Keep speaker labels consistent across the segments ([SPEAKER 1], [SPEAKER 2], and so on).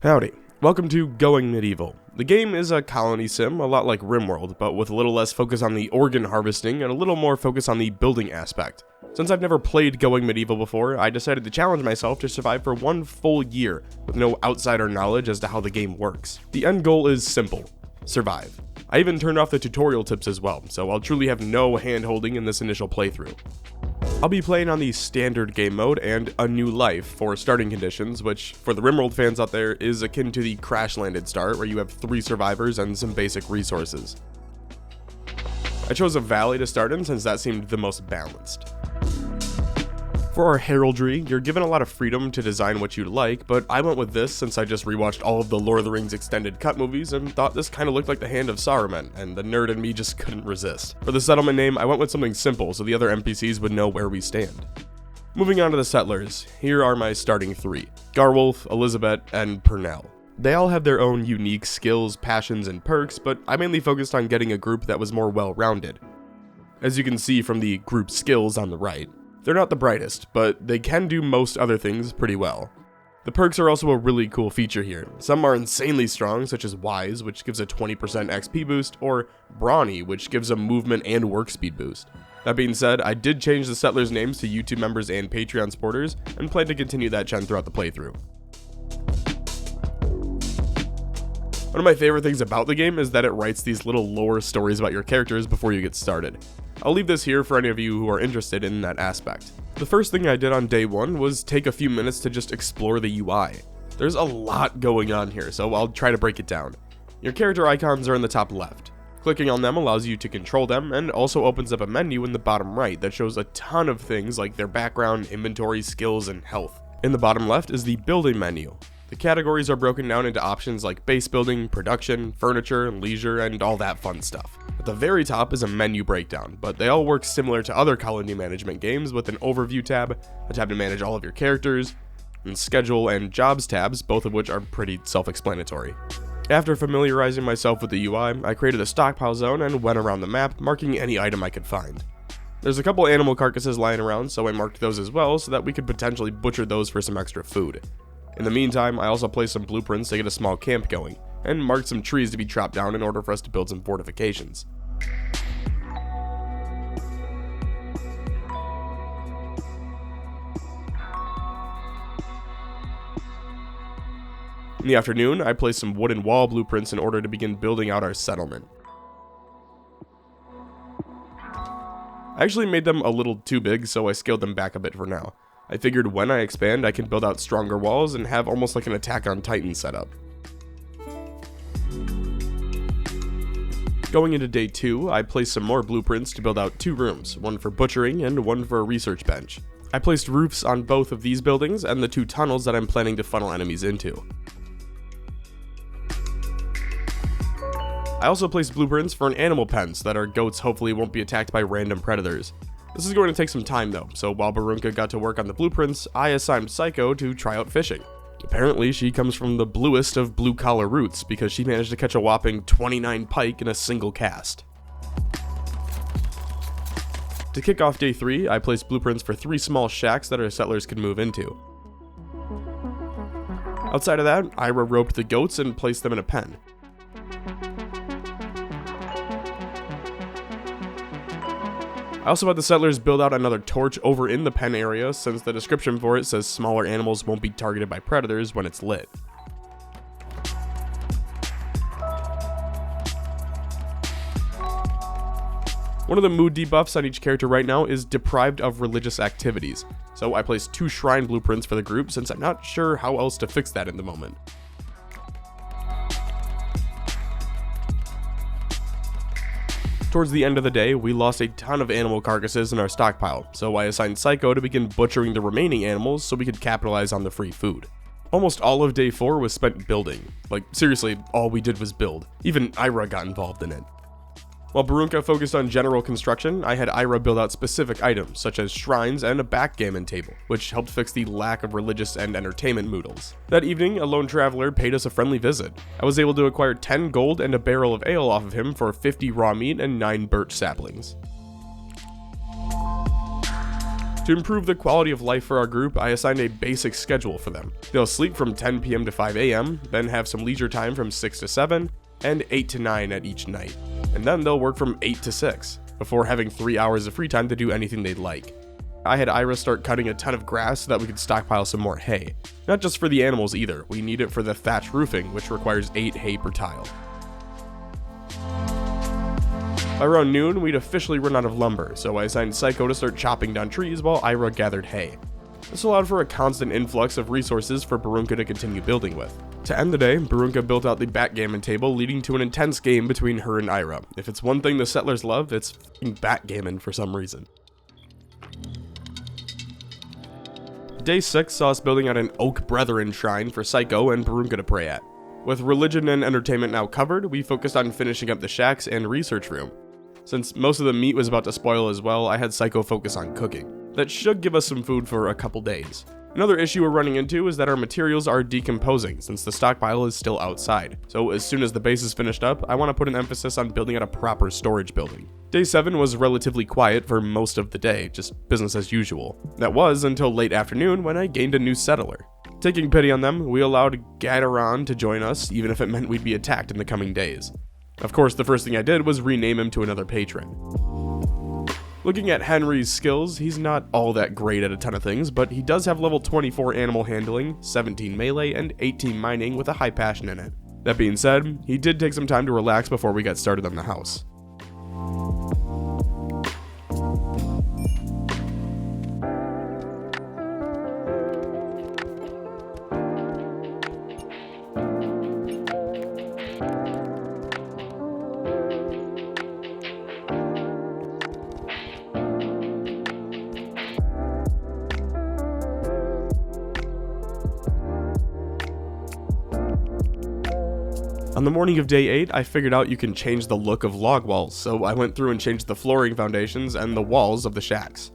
[SPEAKER 1] Howdy, welcome to Going Medieval. The game is a colony sim, a lot like RimWorld, but with a little less focus on the organ harvesting and a little more focus on the building aspect. Since I've never played Going Medieval before, I decided to challenge myself to survive for one full year with no outsider knowledge as to how the game works. The end goal is simple: survive. I even turned off the tutorial tips as well, so I'll truly have no hand-holding in this initial playthrough. I'll be playing on the standard game mode and a new life for starting conditions, which, for the RimWorld fans out there, is akin to the crash-landed start, where you have 3 survivors and some basic resources. I chose a valley to start in since that seemed the most balanced. For our heraldry, you're given a lot of freedom to design what you'd like, but I went with this since I just rewatched all of the Lord of the Rings extended cut movies and thought this kinda looked like the hand of Saruman, and the nerd in me just couldn't resist. For the settlement name, I went with something simple so the other NPCs would know where we stand. Moving on to the settlers, here are my starting 3: Garwolf, Elizabeth, and Purnell. They all have their own unique skills, passions, and perks, but I mainly focused on getting a group that was more well-rounded. As you can see from the group skills on the right, they're not the brightest, but they can do most other things pretty well. The perks are also a really cool feature here. Some are insanely strong, such as Wise, which gives a 20% XP boost, or Brawny, which gives a movement and work speed boost. That being said, I did change the settlers' names to YouTube members and Patreon supporters, and plan to continue that trend throughout the playthrough. One of my favorite things about the game is that it writes these little lore stories about your characters before you get started. I'll leave this here for any of you who are interested in that aspect. The first thing I did on day 1 was take a few minutes to just explore the UI. There's a lot going on here, so I'll try to break it down. Your character icons are in the top left. Clicking on them allows you to control them, and also opens up a menu in the bottom right that shows a ton of things like their background, inventory, skills, and health. In the bottom left is the building menu. The categories are broken down into options like base building, production, furniture, leisure, and all that fun stuff. At the very top is a menu breakdown, but they all work similar to other colony management games with an overview tab, a tab to manage all of your characters, and schedule and jobs tabs, both of which are pretty self-explanatory. After familiarizing myself with the UI, I created a stockpile zone and went around the map, marking any item I could find. There's a couple animal carcasses lying around, so I marked those as well so that we could potentially butcher those for some extra food. In the meantime, I also placed some blueprints to get a small camp going, and marked some trees to be chopped down in order for us to build some fortifications. In the afternoon, I placed some wooden wall blueprints in order to begin building out our settlement. I actually made them a little too big, so I scaled them back a bit for now. I figured when I expand, I can build out stronger walls and have almost like an Attack on Titan setup. Going into day 2, I placed some more blueprints to build out 2 rooms, one for butchering and one for a research bench. I placed roofs on both of these buildings and the 2 tunnels that I'm planning to funnel enemies into. I also placed blueprints for an animal pen so that our goats hopefully won't be attacked by random predators. This is going to take some time though, so while Barunka got to work on the blueprints, I assigned Psycho to try out fishing. Apparently, she comes from the bluest of blue-collar roots because she managed to catch a whopping 29 pike in a single cast. To kick off day 3, I placed blueprints for 3 small shacks that our settlers could move into. Outside of that, Ira roped the goats and placed them in a pen. I also had the settlers build out another torch over in the pen area since the description for it says smaller animals won't be targeted by predators when it's lit. One of the mood debuffs on each character right now is deprived of religious activities, so I placed 2 shrine blueprints for the group since I'm not sure how else to fix that in the moment. Towards the end of the day, we lost a ton of animal carcasses in our stockpile, so I assigned Psycho to begin butchering the remaining animals so we could capitalize on the free food. Almost all of day 4 was spent building. Like, seriously, all we did was build. Even Ira got involved in it. While Barunka focused on general construction, I had Ira build out specific items, such as shrines and a backgammon table, which helped fix the lack of religious and entertainment moodles. That evening, a lone traveler paid us a friendly visit. I was able to acquire 10 gold and a barrel of ale off of him for 50 raw meat and 9 birch saplings. To improve the quality of life for our group, I assigned a basic schedule for them. They'll sleep from 10 p.m. to 5 a.m., then have some leisure time from 6 to 7, and 8 to 9 at each night. And then they'll work from 8 to 6, before having 3 hours of free time to do anything they'd like. I had Ira start cutting a ton of grass so that we could stockpile some more hay. Not just for the animals either, we need it for the thatch roofing, which requires 8 hay per tile. By around noon, we'd officially run out of lumber, so I assigned Psycho to start chopping down trees while Ira gathered hay. This allowed for a constant influx of resources for Barunka to continue building with. To end the day, Barunka built out the backgammon table, leading to an intense game between her and Ira. If it's one thing the settlers love, it's f***ing backgammon for some reason. Day 6 saw us building out an Oak Brethren shrine for Psycho and Barunka to pray at. With religion and entertainment now covered, we focused on finishing up the shacks and research room. Since most of the meat was about to spoil as well, I had Psycho focus on cooking. That should give us some food for a couple days. Another issue we're running into is that our materials are decomposing since the stockpile is still outside. So as soon as the base is finished up, I want to put an emphasis on building out a proper storage building. Day 7 was relatively quiet for most of the day, just business as usual. That was until late afternoon when I gained a new settler. Taking pity on them, we allowed Gadaron to join us, even if it meant we'd be attacked in the coming days. Of course, the first thing I did was rename him to another patron. Looking at Henry's skills, he's not all that great at a ton of things, but he does have level 24 animal handling, 17 melee, and 18 mining with a high passion in it. That being said, he did take some time to relax before we got started on the house. On the morning of day 8, I figured out you can change the look of log walls, so I went through and changed the flooring foundations and the walls of the shacks.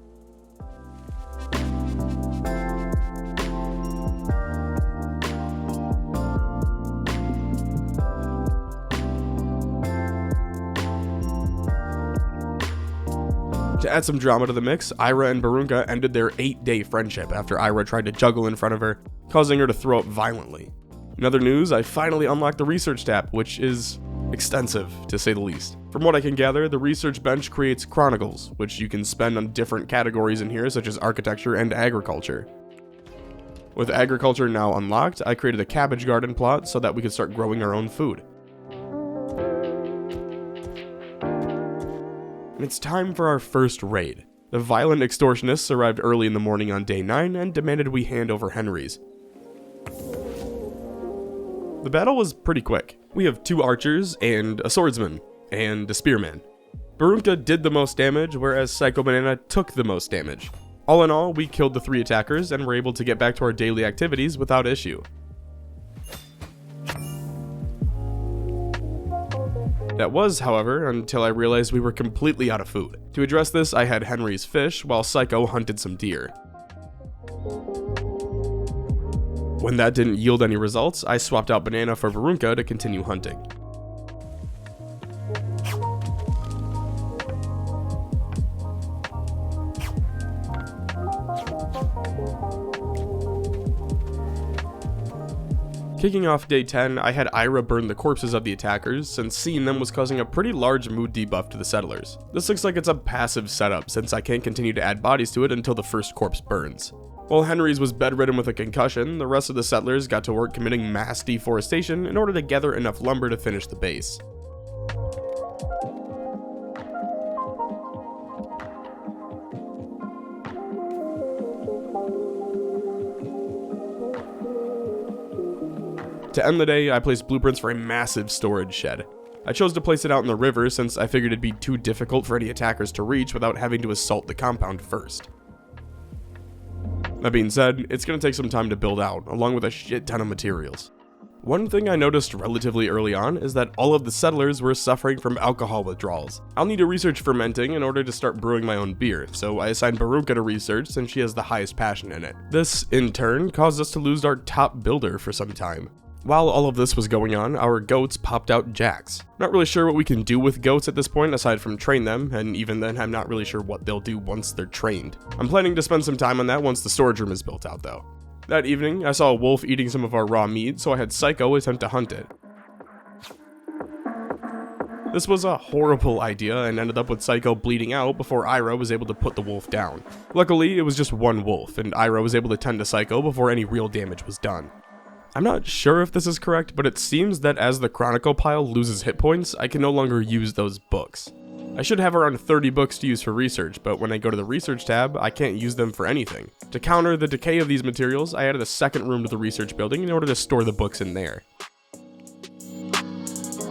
[SPEAKER 1] To add some drama to the mix, Ira and Barunka ended their 8-day friendship after Ira tried to juggle in front of her, causing her to throw up violently. In other news, I finally unlocked the research tab, which is extensive, to say the least. From what I can gather, the research bench creates chronicles, which you can spend on different categories in here, such as architecture and agriculture. With agriculture now unlocked, I created a cabbage garden plot so that we could start growing our own food. And it's time for our first raid. The violent extortionists arrived early in the morning on day 9 and demanded we hand over Henry's. The battle was pretty quick. We have 2 archers and a swordsman and a spearman. Barunka did the most damage, whereas Psycho Banana took the most damage. All in all, we killed the 3 attackers and were able to get back to our daily activities without issue. That was, however, until I realized we were completely out of food. To address this, I had Henry's fish while Psycho hunted some deer. When that didn't yield any results, I swapped out Banana for Barunka to continue hunting. Kicking off day 10, I had Ira burn the corpses of the attackers, since seeing them was causing a pretty large mood debuff to the settlers. This looks like it's a passive setup, since I can't continue to add bodies to it until the first corpse burns. While Henry's was bedridden with a concussion, the rest of the settlers got to work committing mass deforestation in order to gather enough lumber to finish the base. To end the day, I placed blueprints for a massive storage shed. I chose to place it out in the river since I figured it'd be too difficult for any attackers to reach without having to assault the compound first. That being said, it's going to take some time to build out, along with a shit ton of materials. One thing I noticed relatively early on is that all of the settlers were suffering from alcohol withdrawals. I'll need to research fermenting in order to start brewing my own beer, so I assigned Barunka to research since she has the highest passion in it. This, in turn, caused us to lose our top builder for some time. While all of this was going on, our goats popped out jacks. Not really sure what we can do with goats at this point aside from train them, and even then I'm not really sure what they'll do once they're trained. I'm planning to spend some time on that once the storage room is built out though. That evening, I saw a wolf eating some of our raw meat, so I had Psycho attempt to hunt it. This was a horrible idea and ended up with Psycho bleeding out before Ira was able to put the wolf down. Luckily, it was just one wolf, and Ira was able to tend to Psycho before any real damage was done. I'm not sure if this is correct, but it seems that as the Chronicle pile loses hit points, I can no longer use those books. I should have around 30 books to use for research, but when I go to the research tab, I can't use them for anything. To counter the decay of these materials, I added a second room to the research building in order to store the books in there.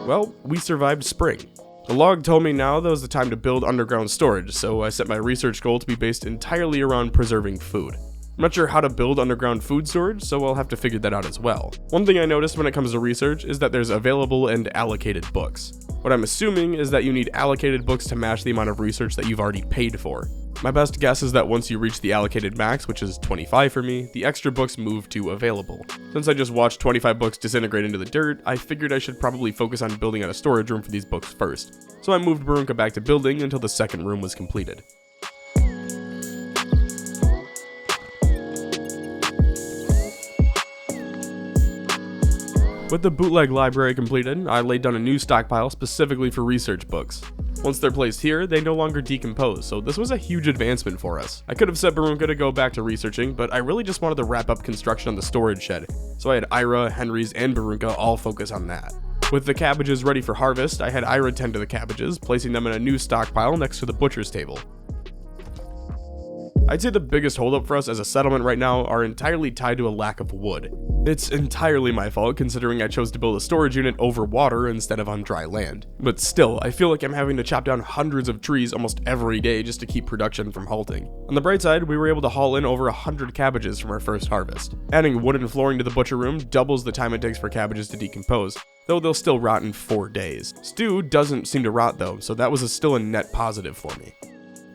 [SPEAKER 1] Well, we survived spring. The log told me now that was the time to build underground storage, so I set my research goal to be based entirely around preserving food. I'm not sure how to build underground food storage, so I'll have to figure that out as well. One thing I noticed when it comes to research is that there's available and allocated books. What I'm assuming is that you need allocated books to match the amount of research that you've already paid for. My best guess is that once you reach the allocated max, which is 25 for me, the extra books move to available. Since I just watched 25 books disintegrate into the dirt, I figured I should probably focus on building out a storage room for these books first. So I moved Barunka back to building until the second room was completed. With the bootleg library completed, I laid down a new stockpile specifically for research books. Once they're placed here, they no longer decompose, so this was a huge advancement for us. I could have set Barunka to go back to researching, but I really just wanted to wrap up construction on the storage shed, so I had Ira, Henry's, and Barunka all focus on that. With the cabbages ready for harvest, I had Ira tend to the cabbages, placing them in a new stockpile next to the butcher's table. I'd say the biggest holdup for us as a settlement right now are entirely tied to a lack of wood. It's entirely my fault considering I chose to build a storage unit over water instead of on dry land. But still, I feel like I'm having to chop down hundreds of trees almost every day just to keep production from halting. On the bright side, we were able to haul in over 100 cabbages from our first harvest. Adding wooden flooring to the butcher room doubles the time it takes for cabbages to decompose, though they'll still rot in 4 days. Stew doesn't seem to rot though, so that was still a net positive for me.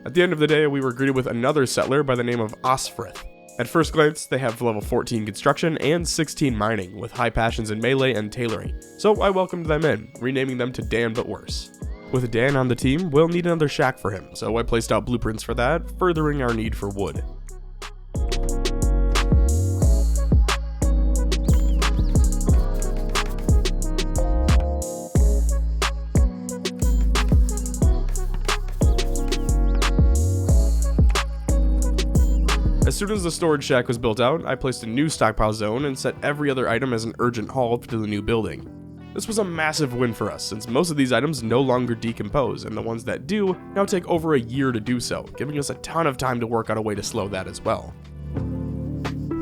[SPEAKER 1] At the end of the day, we were greeted with another settler by the name of Osfrith. At first glance, they have level 14 construction and 16 mining, with high passions in melee and tailoring, so I welcomed them in, renaming them to Dan but worse. With Dan on the team, we'll need another shack for him, so I placed out blueprints for that, furthering our need for wood. As soon as the storage shack was built out, I placed a new stockpile zone and set every other item as an urgent haul to the new building. This was a massive win for us, since most of these items no longer decompose, and the ones that do now take over a year to do so, giving us a ton of time to work out a way to slow that as well.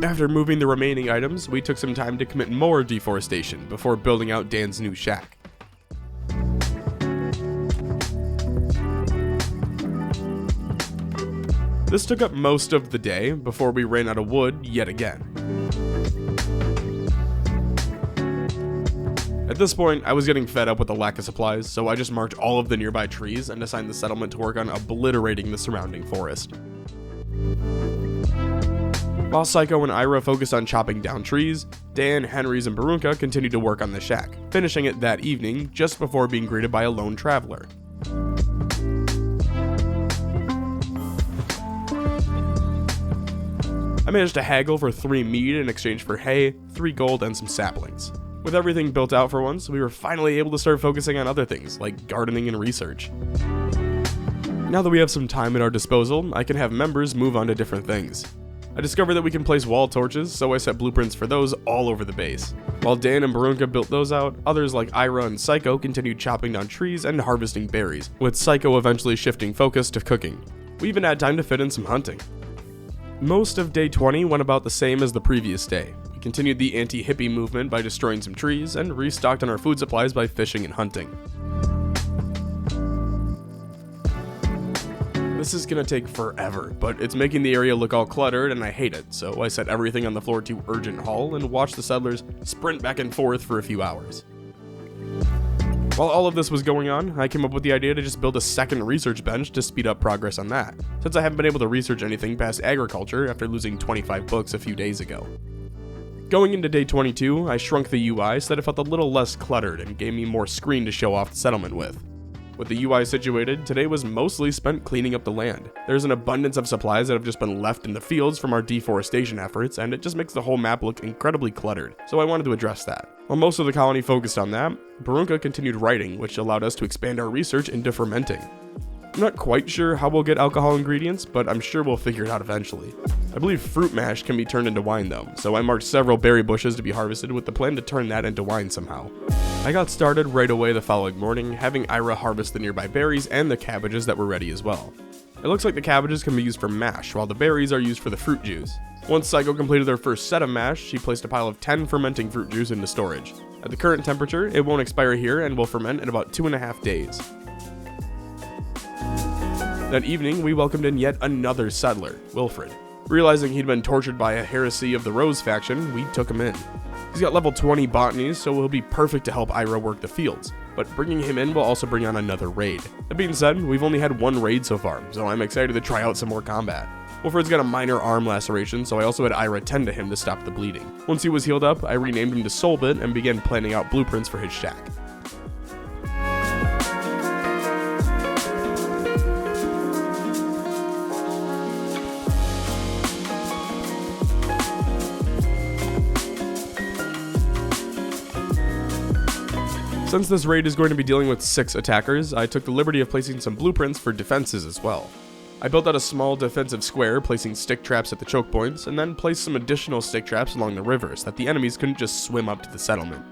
[SPEAKER 1] After moving the remaining items, we took some time to commit more deforestation before building out Dan's new shack. This took up most of the day before we ran out of wood yet again. At this point, I was getting fed up with the lack of supplies, so I just marked all of the nearby trees and assigned the settlement to work on obliterating the surrounding forest. While Psycho and Ira focused on chopping down trees, Dan, Henry's, and Barunka continued to work on the shack, finishing it that evening just before being greeted by a lone traveler. I managed to haggle for 3 meat in exchange for hay, 3 gold, and some saplings. With everything built out for once, we were finally able to start focusing on other things, like gardening and research. Now that we have some time at our disposal, I can have members move on to different things. I discovered that we can place wall torches, so I set blueprints for those all over the base. While Dan and Barunka built those out, others like Ira and Psycho continued chopping down trees and harvesting berries, with Psycho eventually shifting focus to cooking. We even had time to fit in some hunting. Most of day 20 went about the same as the previous day. We continued the anti-hippie movement by destroying some trees, and restocked on our food supplies by fishing and hunting. This is gonna take forever, but it's making the area look all cluttered and I hate it, so I set everything on the floor to urgent haul and watched the settlers sprint back and forth for a few hours. While all of this was going on, I came up with the idea to just build a second research bench to speed up progress on that, since I haven't been able to research anything past agriculture after losing 25 books a few days ago. Going into day 22, I shrunk the UI so that it felt a little less cluttered and gave me more screen to show off the settlement with. With the UI situated, today was mostly spent cleaning up the land. There's an abundance of supplies that have just been left in the fields from our deforestation efforts, and it just makes the whole map look incredibly cluttered, so I wanted to address that. While most of the colony focused on that, Barunka continued writing, which allowed us to expand our research into fermenting. I'm not quite sure how we'll get alcohol ingredients, but I'm sure we'll figure it out eventually. I believe fruit mash can be turned into wine though, so I marked several berry bushes to be harvested with the plan to turn that into wine somehow. I got started right away the following morning, having Ira harvest the nearby berries and the cabbages that were ready as well. It looks like the cabbages can be used for mash, while the berries are used for the fruit juice. Once Psycho completed their first set of mash, she placed a pile of 10 fermenting fruit juice into storage. At the current temperature, it won't expire here and will ferment in about 2.5 days. That evening, we welcomed in yet another settler, Wilfred. Realizing he'd been tortured by a heresy of the Rose faction, we took him in. He's got level 20 botany, so he'll be perfect to help Ira work the fields, but bringing him in will also bring on another raid. That being said, we've only had one raid so far, so I'm excited to try out some more combat. Wilfred's got a minor arm laceration, so I also had Ira tend to him to stop the bleeding. Once he was healed up, I renamed him to Soulbit and began planning out blueprints for his shack. Since this raid is going to be dealing with 6 attackers, I took the liberty of placing some blueprints for defenses as well. I built out a small defensive square, placing stick traps at the choke points, and then placed some additional stick traps along the rivers that the enemies couldn't just swim up to the settlement.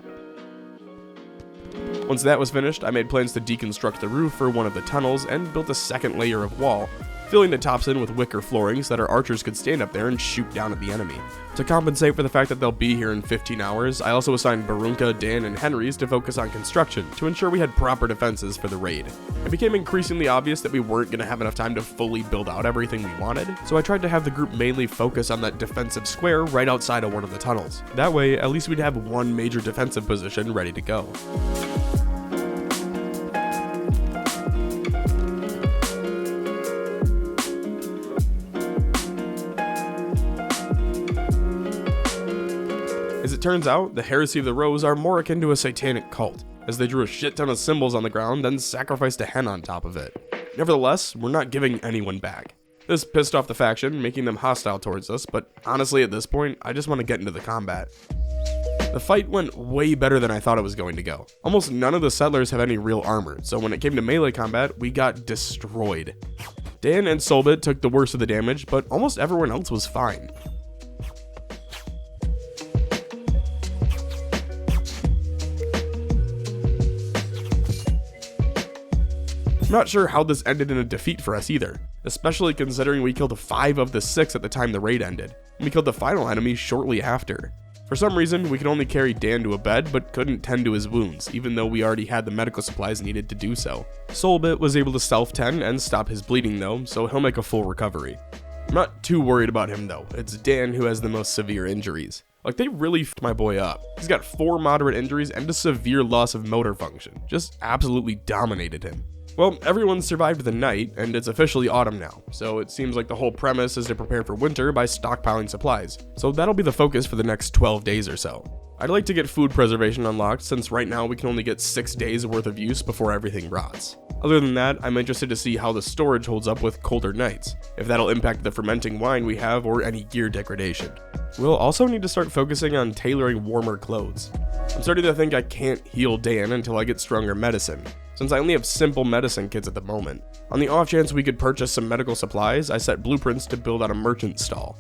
[SPEAKER 1] Once that was finished, I made plans to deconstruct the roof for one of the tunnels and built a second layer of wall, filling the tops in with wicker flooring so that our archers could stand up there and shoot down at the enemy. To compensate for the fact that they'll be here in 15 hours, I also assigned Barunka, Dan, and Henry's to focus on construction to ensure we had proper defenses for the raid. It became increasingly obvious that we weren't going to have enough time to fully build out everything we wanted, so I tried to have the group mainly focus on that defensive square right outside of one of the tunnels. That way, at least we'd have one major defensive position ready to go. As it turns out, the Heresy of the Rose are more akin to a satanic cult, as they drew a shit ton of symbols on the ground, then sacrificed a hen on top of it. Nevertheless, we're not giving anyone back. This pissed off the faction, making them hostile towards us, but honestly at this point, I just want to get into the combat. The fight went way better than I thought it was going to go. Almost none of the settlers have any real armor, so when it came to melee combat, we got destroyed. Dan and Soulbit took the worst of the damage, but almost everyone else was fine. I'm not sure how this ended in a defeat for us either, especially considering we killed 5 of the 6 at the time the raid ended, and we killed the final enemy shortly after. For some reason, we could only carry Dan to a bed, but couldn't tend to his wounds, even though we already had the medical supplies needed to do so. Soulbit was able to self-tend and stop his bleeding though, so he'll make a full recovery. I'm not too worried about him though, it's Dan who has the most severe injuries. Like, they really f***ed my boy up. He's got 4 moderate injuries and a severe loss of motor function. Just absolutely dominated him. Well, everyone survived the night, and it's officially autumn now, so it seems like the whole premise is to prepare for winter by stockpiling supplies. So that'll be the focus for the next 12 days or so. I'd like to get food preservation unlocked, since right now we can only get 6 days worth of use before everything rots. Other than that, I'm interested to see how the storage holds up with colder nights, if that'll impact the fermenting wine we have or any gear degradation. We'll also need to start focusing on tailoring warmer clothes. I'm starting to think I can't heal Dan until I get stronger medicine, since I only have simple medicine kits at the moment. On the off chance we could purchase some medical supplies, I set blueprints to build out a merchant stall.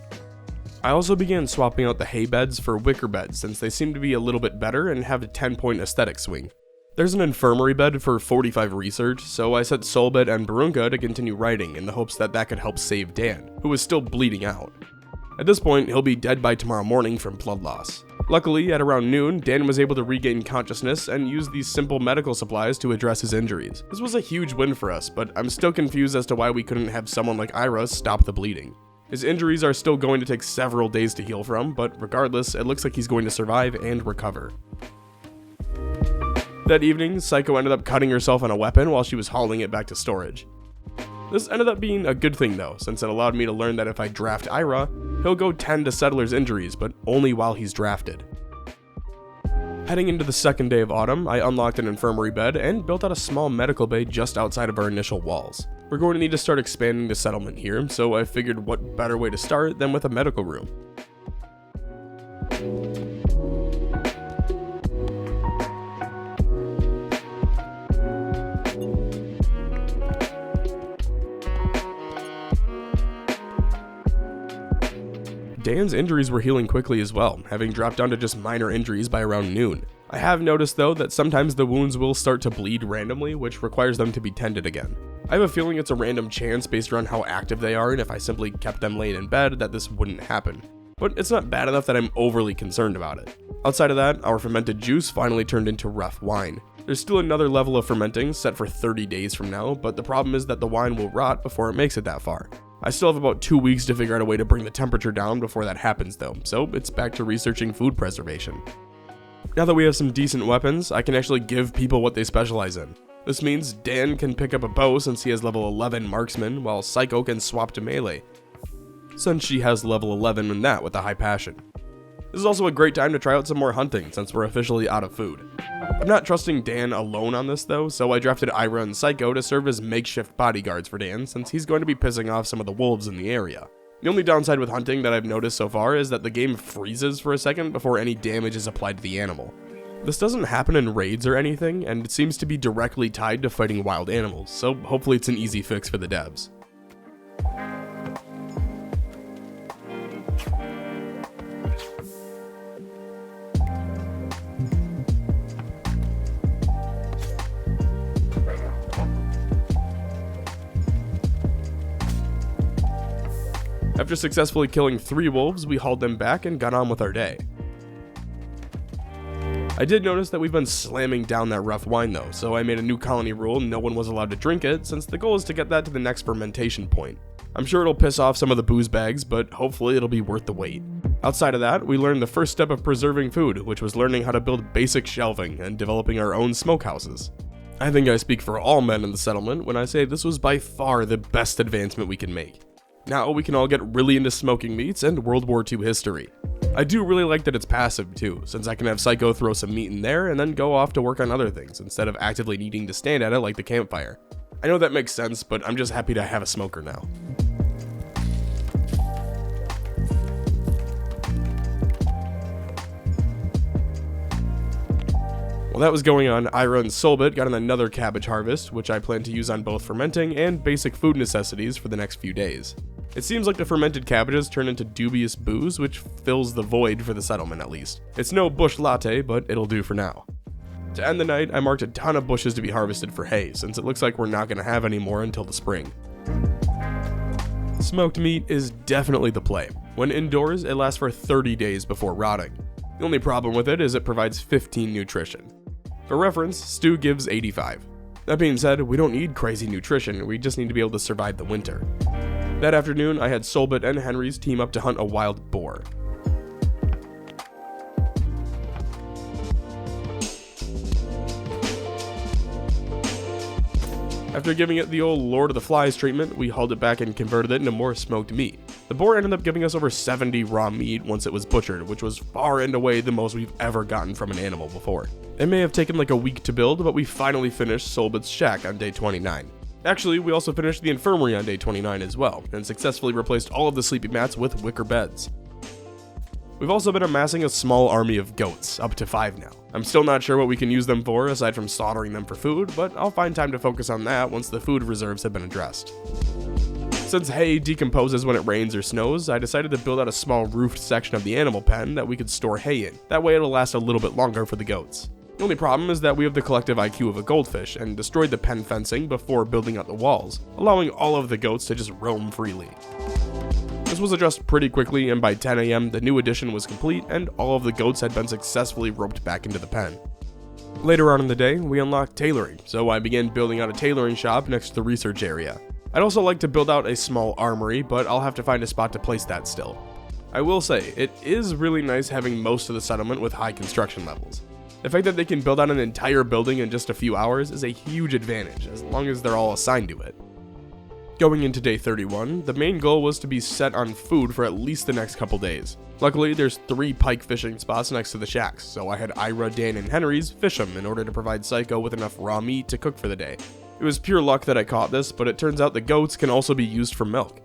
[SPEAKER 1] I also began swapping out the hay beds for wicker beds, since they seem to be a little bit better and have a 10-point aesthetic swing. There's an infirmary bed for 45 research, so I set Soulbit and Barunka to continue writing in the hopes that that could help save Dan, who was still bleeding out. At this point, he'll be dead by tomorrow morning from blood loss. Luckily, at around noon, Dan was able to regain consciousness and use these simple medical supplies to address his injuries. This was a huge win for us, but I'm still confused as to why we couldn't have someone like Ira stop the bleeding. His injuries are still going to take several days to heal from, but regardless, it looks like he's going to survive and recover. That evening, Psycho ended up cutting herself on a weapon while she was hauling it back to storage. This ended up being a good thing though, since it allowed me to learn that if I draft Ira, He'll go tend to settlers' injuries, but only while he's drafted. Heading into the second day of autumn, I unlocked an infirmary bed and built out a small medical bay just outside of our initial walls. We're going to need to start expanding the settlement here, so I figured what better way to start than with a medical room. Dan's injuries were healing quickly as well, having dropped down to just minor injuries by around noon. I have noticed though that sometimes the wounds will start to bleed randomly, which requires them to be tended again. I have a feeling it's a random chance based around how active they are, and if I simply kept them laying in bed that this wouldn't happen. But it's not bad enough that I'm overly concerned about it. Outside of that, our fermented juice finally turned into rough wine. There's still another level of fermenting set for 30 days from now, but the problem is that the wine will rot before it makes it that far. I still have about 2 weeks to figure out a way to bring the temperature down before that happens though, so it's back to researching food preservation. Now that we have some decent weapons, I can actually give people what they specialize in. This means Dan can pick up a bow since he has level 11 marksman, while Psycho can swap to melee, since she has level 11 in that with a high passion. This is also a great time to try out some more hunting since we're officially out of food. I'm not trusting Dan alone on this though, so I drafted Ira and Psycho to serve as makeshift bodyguards for Dan since he's going to be pissing off some of the wolves in the area. The only downside with hunting that I've noticed so far is that the game freezes for a second before any damage is applied to the animal. This doesn't happen in raids or anything, and it seems to be directly tied to fighting wild animals, so hopefully it's an easy fix for the devs. After successfully killing 3 wolves, we hauled them back and got on with our day. I did notice that we've been slamming down that rough wine though, so I made a new colony rule no one was allowed to drink it, since the goal is to get that to the next fermentation point. I'm sure it'll piss off some of the booze bags, but hopefully it'll be worth the wait. Outside of that, we learned the first step of preserving food, which was learning how to build basic shelving and developing our own smokehouses. I think I speak for all men in the settlement when I say this was by far the best advancement we can make. Now we can all get really into smoking meats and World War II history. I do really like that it's passive too, since I can have Psycho throw some meat in there and then go off to work on other things instead of actively needing to stand at it like the campfire. I know that makes sense, but I'm just happy to have a smoker now. While that was going on, Ira and Solbit got on another cabbage harvest, which I plan to use on both fermenting and basic food necessities for the next few days. It seems like the fermented cabbages turn into dubious booze, which fills the void for the settlement at least. It's no bush latte, but it'll do for now. To end the night, I marked a ton of bushes to be harvested for hay, since it looks like we're not going to have any more until the spring. Smoked meat is definitely the play. When indoors, it lasts for 30 days before rotting. The only problem with it is it provides 15 nutrition. For reference, Stu gives 85. That being said, we don't need crazy nutrition, we just need to be able to survive the winter. That afternoon, I had Solbit and Henry's team up to hunt a wild boar. After giving it the old Lord of the Flies treatment, we hauled it back and converted it into more smoked meat. The boar ended up giving us over 70 raw meat once it was butchered, which was far and away the most we've ever gotten from an animal before. It may have taken like a week to build, but we finally finished Solbit's shack on day 29. Actually, we also finished the infirmary on day 29 as well, and successfully replaced all of the sleeping mats with wicker beds. We've also been amassing a small army of goats, up to 5 now. I'm still not sure what we can use them for aside from slaughtering them for food, but I'll find time to focus on that once the food reserves have been addressed. Since hay decomposes when it rains or snows, I decided to build out a small roofed section of the animal pen that we could store hay in. That way it'll last a little bit longer for the goats. The only problem is that we have the collective IQ of a goldfish and destroyed the pen fencing before building out the walls, allowing all of the goats to just roam freely. This was addressed pretty quickly, and by 10 AM the new addition was complete and all of the goats had been successfully roped back into the pen. Later on in the day, we unlocked tailoring, so I began building out a tailoring shop next to the research area. I'd also like to build out a small armory, but I'll have to find a spot to place that still. I will say, it is really nice having most of the settlement with high construction levels. The fact that they can build out an entire building in just a few hours is a huge advantage, as long as they're all assigned to it. Going into day 31, the main goal was to be set on food for at least the next couple days. Luckily, there's 3 pike fishing spots next to the shacks, so I had Ira, Dan, and Henry's fish them in order to provide Psycho with enough raw meat to cook for the day. It was pure luck that I caught this, but it turns out the goats can also be used for milk.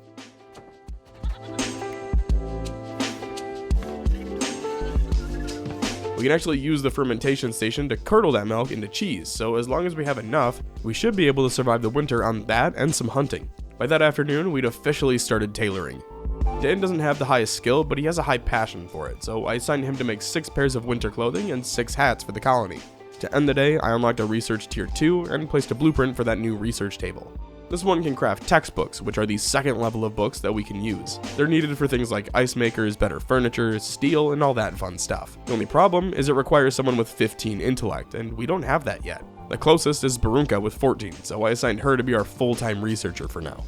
[SPEAKER 1] We can actually use the fermentation station to curdle that milk into cheese, so as long as we have enough, we should be able to survive the winter on that and some hunting. By that afternoon, we'd officially started tailoring. Dan doesn't have the highest skill, but he has a high passion for it, so I assigned him to make 6 pairs of winter clothing and 6 hats for the colony. To end the day, I unlocked a research tier 2 and placed a blueprint for that new research table. This one can craft textbooks, which are the second level of books that we can use. They're needed for things like ice makers, better furniture, steel, and all that fun stuff. The only problem is it requires someone with 15 intellect, and we don't have that yet. The closest is Barunka with 14, so I assigned her to be our full-time researcher for now.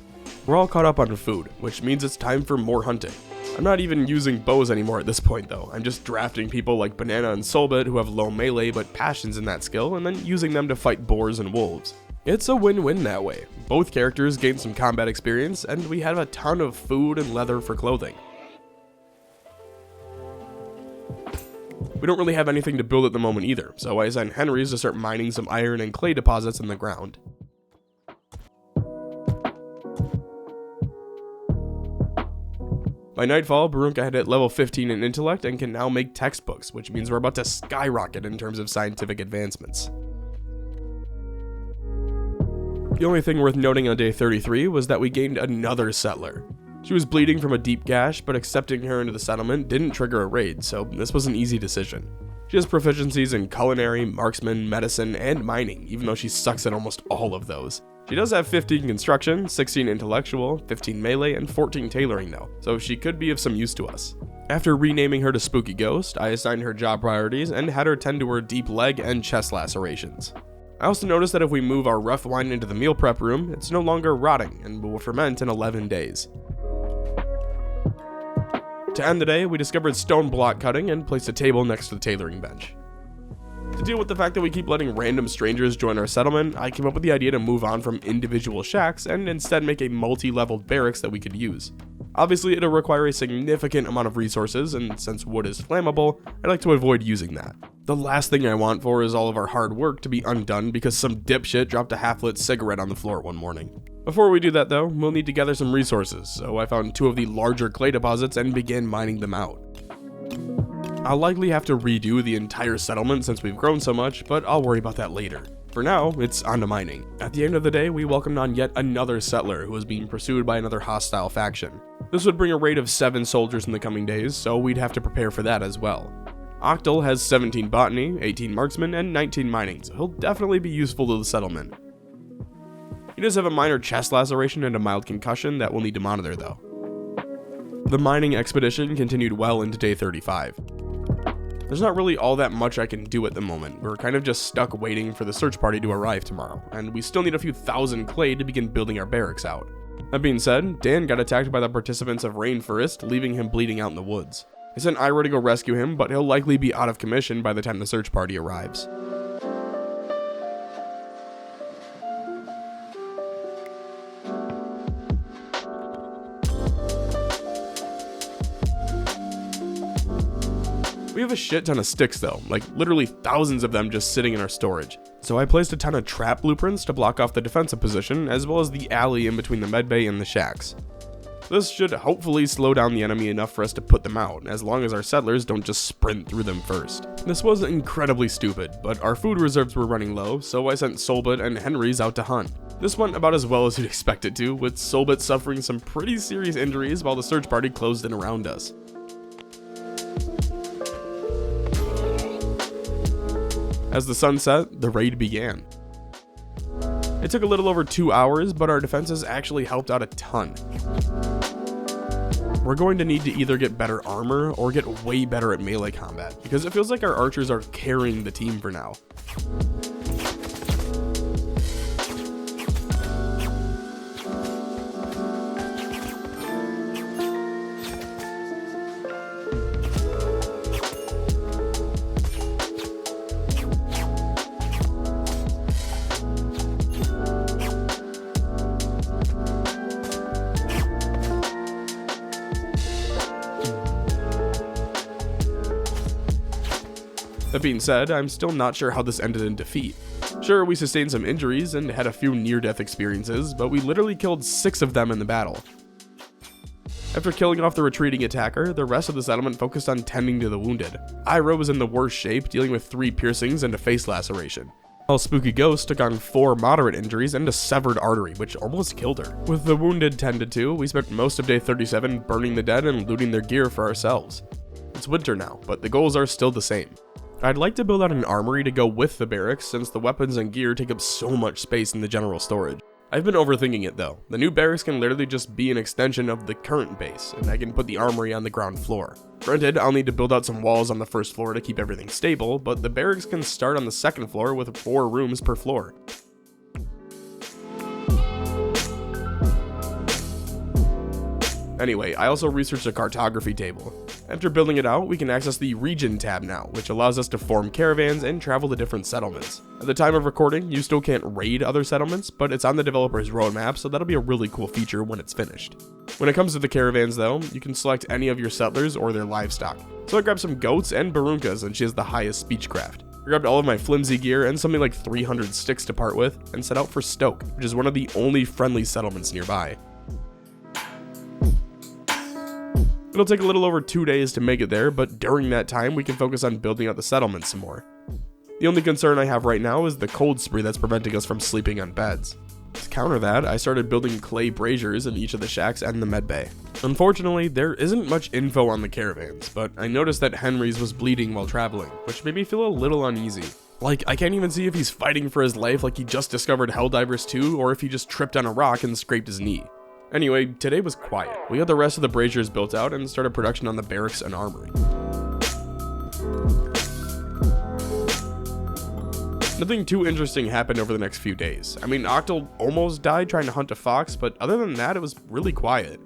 [SPEAKER 1] We're all caught up on food, which means it's time for more hunting. I'm not even using bows anymore at this point though, I'm just drafting people like Banana and Soulbit who have low melee but passions in that skill, and then using them to fight boars and wolves. It's a win-win that way. Both characters gain some combat experience, and we have a ton of food and leather for clothing. We don't really have anything to build at the moment either, so I assigned Henry's to start mining some iron and clay deposits in the ground. By nightfall, Barunka had hit level 15 in intellect and can now make textbooks, which means we're about to skyrocket in terms of scientific advancements. The only thing worth noting on day 33 was that we gained another settler. She was bleeding from a deep gash, but accepting her into the settlement didn't trigger a raid, so this was an easy decision. She has proficiencies in culinary, marksman, medicine, and mining, even though she sucks at almost all of those. She does have 15 construction, 16 intellectual, 15 melee, and 14 tailoring though, so she could be of some use to us. After renaming her to Spooky Ghost, I assigned her job priorities and had her tend to her deep leg and chest lacerations. I also noticed that if we move our rough wine into the meal prep room, it's no longer rotting and will ferment in 11 days. To end the day, we discovered stone block cutting and placed a table next to the tailoring bench. To deal with the fact that we keep letting random strangers join our settlement, I came up with the idea to move on from individual shacks and instead make a multi-leveled barracks that we could use. Obviously, it'll require a significant amount of resources, and since wood is flammable, I like to avoid using that. The last thing I want for is all of our hard work to be undone because some dipshit dropped a half-lit cigarette on the floor one morning. Before we do that though, we'll need to gather some resources, so I found 2 of the larger clay deposits and began mining them out. I'll likely have to redo the entire settlement since we've grown so much, but I'll worry about that later. For now, it's on to mining. At the end of the day, we welcomed on yet another settler who was being pursued by another hostile faction. This would bring a raid of 7 soldiers in the coming days, so we'd have to prepare for that as well. Octal has 17 botany, 18 marksman, and 19 mining, so he'll definitely be useful to the settlement. He does have a minor chest laceration and a mild concussion that we'll need to monitor though. The mining expedition continued well into day 35. There's not really all that much I can do at the moment. We're kind of just stuck waiting for the search party to arrive tomorrow, and we still need a few thousand clay to begin building our barracks out. That being said, Dan got attacked by the participants of Rainforest, leaving him bleeding out in the woods. I sent Ira to go rescue him, but he'll likely be out of commission by the time the search party arrives. We have a shit ton of sticks though, like literally thousands of them just sitting in our storage. So I placed a ton of trap blueprints to block off the defensive position, as well as the alley in between the medbay and the shacks. This should hopefully slow down the enemy enough for us to put them out, as long as our settlers don't just sprint through them first. This was incredibly stupid, but our food reserves were running low, so I sent Soulbit and Henry's out to hunt. This went about as well as you'd expect it to, with Soulbit suffering some pretty serious injuries while the search party closed in around us. As the sun set, the raid began. It took a little over 2 hours, but our defenses actually helped out a ton. We're going to need to either get better armor or get way better at melee combat, because it feels like our archers are carrying the team for now. That being said, I'm still not sure how this ended in defeat. Sure, we sustained some injuries and had a few near-death experiences, but we literally killed 6 of them in the battle. After killing off the retreating attacker, the rest of the settlement focused on tending to the wounded. Ira was in the worst shape, dealing with 3 piercings and a face laceration, while Spooky Ghost took on 4 moderate injuries and a severed artery, which almost killed her. With the wounded tended to, we spent most of day 37 burning the dead and looting their gear for ourselves. It's winter now, but the goals are still the same. I'd like to build out an armory to go with the barracks, since the weapons and gear take up so much space in the general storage. I've been overthinking it though. The new barracks can literally just be an extension of the current base, and I can put the armory on the ground floor. Granted, I'll need to build out some walls on the first floor to keep everything stable, but the barracks can start on the second floor with 4 rooms per floor. Anyway, I also researched a cartography table. After building it out, we can access the Region tab now, which allows us to form caravans and travel to different settlements. At the time of recording, you still can't raid other settlements, but it's on the developer's roadmap, so that'll be a really cool feature when it's finished. When it comes to the caravans though, you can select any of your settlers or their livestock. So I grabbed some goats and barunkas, and she has the highest speechcraft. I grabbed all of my flimsy gear and something like 300 sticks to part with, and set out for Stoke, which is one of the only friendly settlements nearby. It'll take a little over 2 days to make it there, but during that time we can focus on building out the settlement some more. The only concern I have right now is the cold spree that's preventing us from sleeping on beds. To counter that, I started building clay braziers in each of the shacks and the medbay. Unfortunately, there isn't much info on the caravans, but I noticed that Henry's was bleeding while traveling, which made me feel a little uneasy. Like, I can't even see if he's fighting for his life like he just discovered Helldivers 2, or if he just tripped on a rock and scraped his knee. Anyway, today was quiet. We got the rest of the braziers built out and started production on the barracks and armory. Nothing too interesting happened over the next few days. I mean, Octal almost died trying to hunt a fox, but other than that, it was really quiet.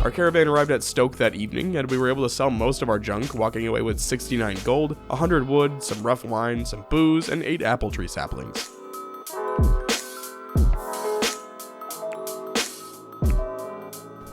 [SPEAKER 1] Our caravan arrived at Stoke that evening, and we were able to sell most of our junk, walking away with 69 gold, 100 wood, some rough wine, some booze, and 8 apple tree saplings.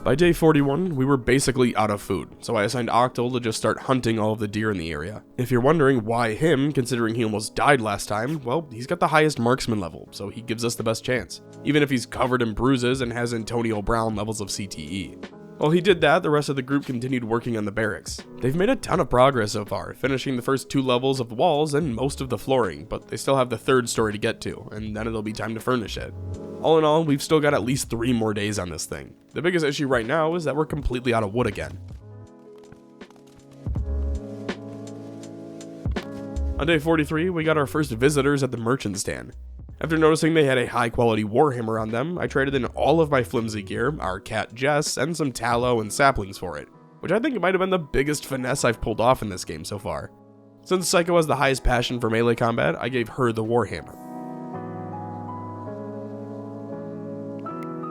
[SPEAKER 1] By day 41, we were basically out of food, so I assigned Octal to just start hunting all of the deer in the area. If you're wondering why him, considering he almost died last time, well, he's got the highest marksman level, so he gives us the best chance, even if he's covered in bruises and has Antonio Brown levels of CTE. While he did that, the rest of the group continued working on the barracks. They've made a ton of progress so far, finishing the first 2 levels of the walls and most of the flooring, but they still have the 3rd story to get to, and then it'll be time to furnish it. All in all, we've still got at least 3 more days on this thing. The biggest issue right now is that we're completely out of wood again. On day 43, we got our first visitors at the merchant stand. After noticing they had a high quality warhammer on them, I traded in all of my flimsy gear, our cat Jess, and some tallow and saplings for it, which I think might have been the biggest finesse I've pulled off in this game so far. Since Psycho has the highest passion for melee combat, I gave her the warhammer.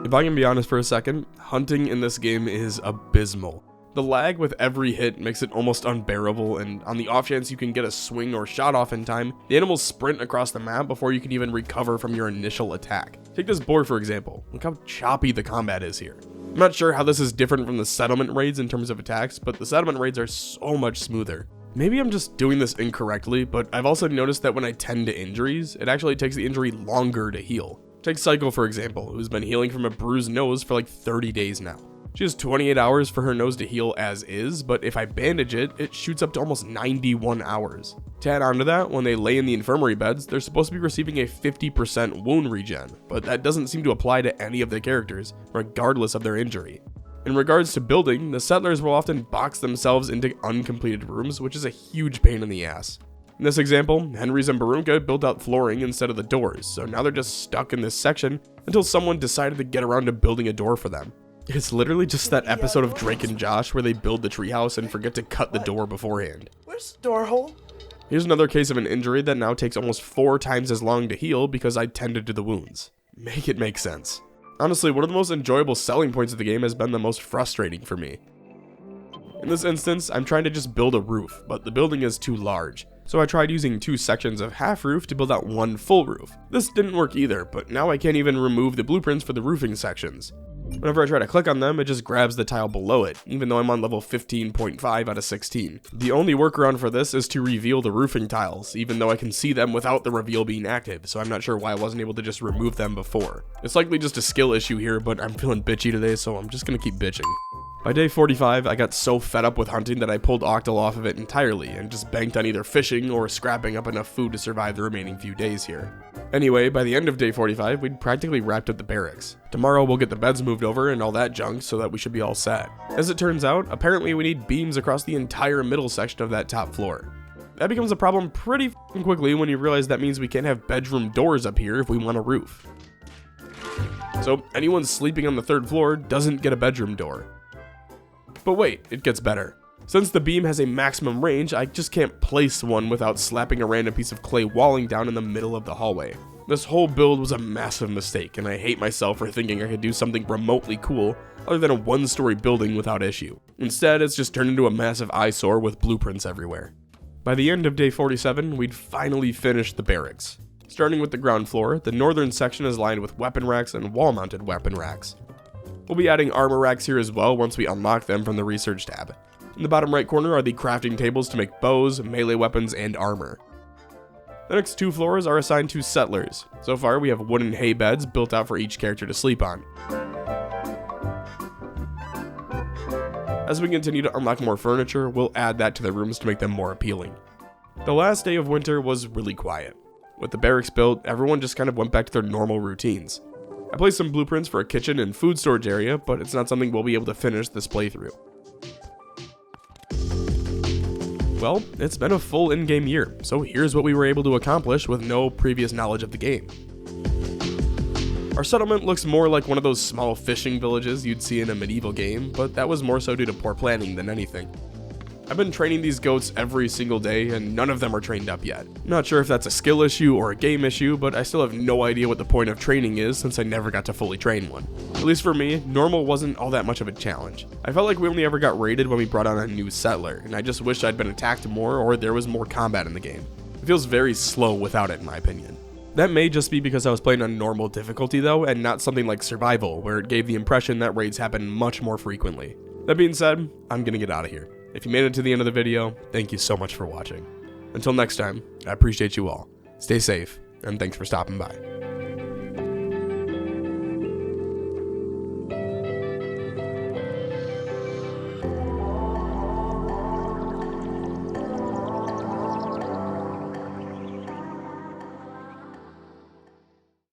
[SPEAKER 1] If I can be honest for a second, hunting in this game is abysmal. The lag with every hit makes it almost unbearable, and on the off chance you can get a swing or shot off in time, the animals sprint across the map before you can even recover from your initial attack. Take this boar for example, look how choppy the combat is here. I'm not sure how this is different from the settlement raids in terms of attacks, but the settlement raids are so much smoother. Maybe I'm just doing this incorrectly, but I've also noticed that when I tend to injuries, it actually takes the injury longer to heal. Take Cycle for example, who's been healing from a bruised nose for like 30 days now. She has 28 hours for her nose to heal as is, but if I bandage it, it shoots up to almost 91 hours. To add on to that, when they lay in the infirmary beds, they're supposed to be receiving a 50% wound regen, but that doesn't seem to apply to any of the characters, regardless of their injury. In regards to building, the settlers will often box themselves into uncompleted rooms, which is a huge pain in the ass. In this example, Henry's and Barunka built out flooring instead of the doors, so now they're just stuck in this section until someone decided to get around to building a door for them. It's literally just that episode of Drake and Josh where they build the treehouse and forget to cut the door beforehand.
[SPEAKER 2] Where's the door hole?
[SPEAKER 1] Here's another case of an injury that now takes almost 4 times as long to heal because I tended to the wounds. Make it make sense. Honestly, one of the most enjoyable selling points of the game has been the most frustrating for me. In this instance, I'm trying to just build a roof, but the building is too large, So I tried using 2 sections of half roof to build out 1 full roof. This didn't work either, but now I can't even remove the blueprints for the roofing sections. Whenever I try to click on them, it just grabs the tile below it, even though I'm on level 15.5 out of 16. The only workaround for this is to reveal the roofing tiles, even though I can see them without the reveal being active, so I'm not sure why I wasn't able to just remove them before. It's likely just a skill issue here, but I'm feeling bitchy today, so I'm just gonna keep bitching. By day 45, I got so fed up with hunting that I pulled Octal off of it entirely and just banked on either fishing or scrapping up enough food to survive the remaining few days here. Anyway, by the end of day 45, we'd practically wrapped up the barracks. Tomorrow we'll get the beds moved over and all that junk so that we should be all set. As it turns out, apparently we need beams across the entire middle section of that top floor. That becomes a problem pretty f***ing quickly when you realize that means we can't have bedroom doors up here if we want a roof. So anyone sleeping on the 3rd floor doesn't get a bedroom door. But wait, it gets better. Since the beam has a maximum range, I just can't place one without slapping a random piece of clay walling down in the middle of the hallway. This whole build was a massive mistake, and I hate myself for thinking I could do something remotely cool other than a 1-story building without issue. Instead, it's just turned into a massive eyesore with blueprints everywhere. By the end of day 47, we'd finally finished the barracks. Starting with the ground floor, the northern section is lined with weapon racks and wall-mounted weapon racks. We'll be adding armor racks here as well once we unlock them from the research tab. In the bottom right corner are the crafting tables to make bows, melee weapons, and armor. The next 2 floors are assigned to settlers. So far we have wooden hay beds built out for each character to sleep on. As we continue to unlock more furniture, we'll add that to the rooms to make them more appealing. The last day of winter was really quiet. With the barracks built, everyone just kind of went back to their normal routines. I placed some blueprints for a kitchen and food storage area, but it's not something we'll be able to finish this playthrough. Well, it's been a full in-game year, so here's what we were able to accomplish with no previous knowledge of the game. Our settlement looks more like one of those small fishing villages you'd see in a medieval game, but that was more so due to poor planning than anything. I've been training these goats every single day, and none of them are trained up yet. Not sure if that's a skill issue or a game issue, but I still have no idea what the point of training is since I never got to fully train one. At least for me, normal wasn't all that much of a challenge. I felt like we only ever got raided when we brought on a new settler, and I just wish I'd been attacked more or there was more combat in the game. It feels very slow without it in my opinion. That may just be because I was playing on normal difficulty though, and not something like survival, where it gave the impression that raids happen much more frequently. That being said, I'm gonna get out of here. If you made it to the end of the video, thank you so much for watching. Until next time, I appreciate you all. Stay safe, and thanks for stopping by.